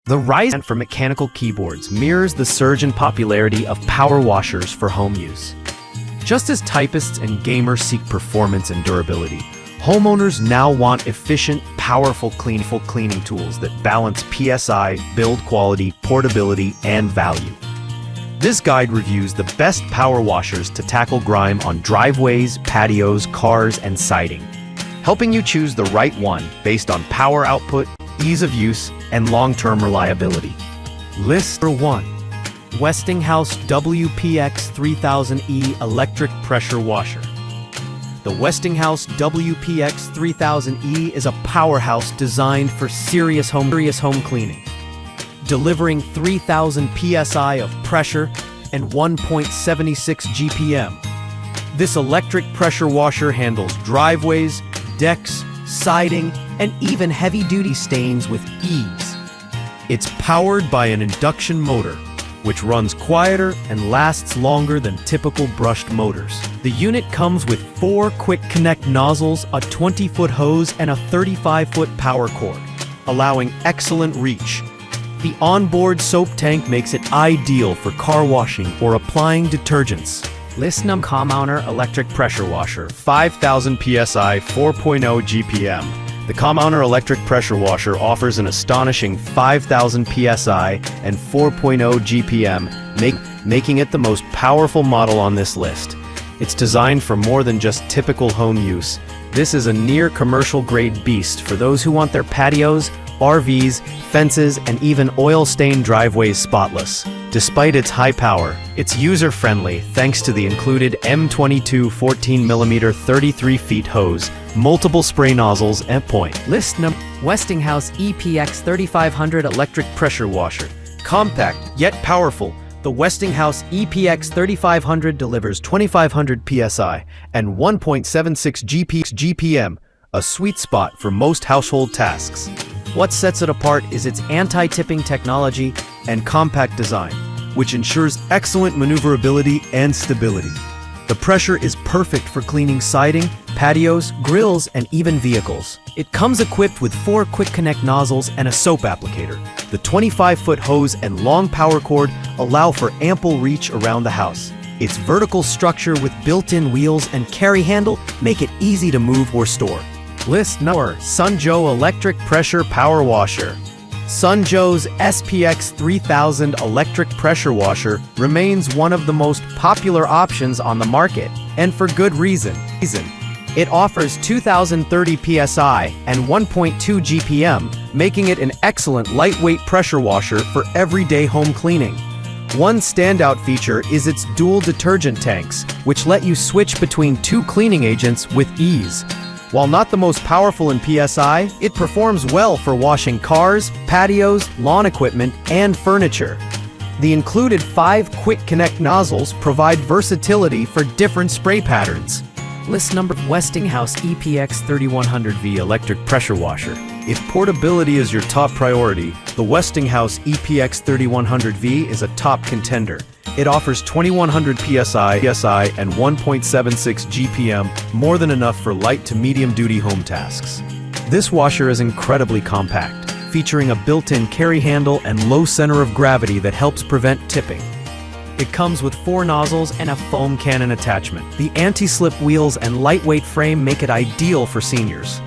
The rise for mechanical keyboards mirrors the surge in popularity of power washers for home use. Just as typists and gamers seek performance and durability, homeowners now want efficient, powerful cleaning tools that balance PSI, build quality, portability, and value. This guide reviews the best power washers to tackle grime on driveways, patios, cars, and siding, helping you choose the right one based on power output, ease of use, and long-term reliability. List number 1. Westinghouse WPX3000E Electric Pressure Washer. The Westinghouse WPX3000E is a powerhouse designed for serious home cleaning, delivering 3,000 psi of pressure and 1.76 GPM. This electric pressure washer handles driveways, decks, siding, and even heavy-duty stains with ease. It's powered by an induction motor, which runs quieter and lasts longer than typical brushed motors. The unit comes with 4 quick connect nozzles, a 20-foot hose, and a 35-foot power cord, allowing excellent reach. The onboard soap tank makes it ideal for car washing or applying detergents. List number: Commowner Electric Pressure Washer, 5,000 psi, 4.0 GPM. The Commowner Electric Pressure Washer offers an astonishing 5,000 psi and 4.0 GPM, making it the most powerful model on this list. It's designed for more than just typical home use. This is a near commercial-grade beast for those who want their patios, RVs, fences, and even oil-stained driveways spotless. Despite its high power, it's user-friendly thanks to the included M22 14mm 33 feet hose, multiple spray nozzles, and point. List number: Westinghouse EPX3500 Electric Pressure Washer. Compact yet powerful, the Westinghouse EPX3500 delivers 2,500 psi and 1.76 GPM, a sweet spot for most household tasks. What sets it apart is its anti-tipping technology and compact design, which ensures excellent maneuverability and stability. The pressure is perfect for cleaning siding, patios, grills, and even vehicles. It comes equipped with 4 quick connect nozzles and a soap applicator. The 25-foot hose and long power cord allow for ample reach around the house. Its vertical structure with built-in wheels and carry handle make it easy to move or store. List number: Sunjoe Electric Pressure Power Washer. Sunjoe's SPX 3000 Electric Pressure Washer remains one of the most popular options on the market, and for good reason. It offers 2,030 psi and 1.2 GPM, making it an excellent lightweight pressure washer for everyday home cleaning. One standout feature is its dual detergent tanks, which let you switch between 2 cleaning agents with ease. While not the most powerful in PSI, it performs well for washing cars, patios, lawn equipment, and furniture. The included 5 quick connect nozzles provide versatility for different spray patterns. List number: Westinghouse EPX3100V Electric Pressure Washer. If portability is your top priority, the Westinghouse EPX3100V is a top contender. It offers 2,100 psi and 1.76 GPM, more than enough for light to medium-duty home tasks. This washer is incredibly compact, featuring a built-in carry handle and low center of gravity that helps prevent tipping. It comes with 4 nozzles and a foam cannon attachment. The anti-slip wheels and lightweight frame make it ideal for seniors.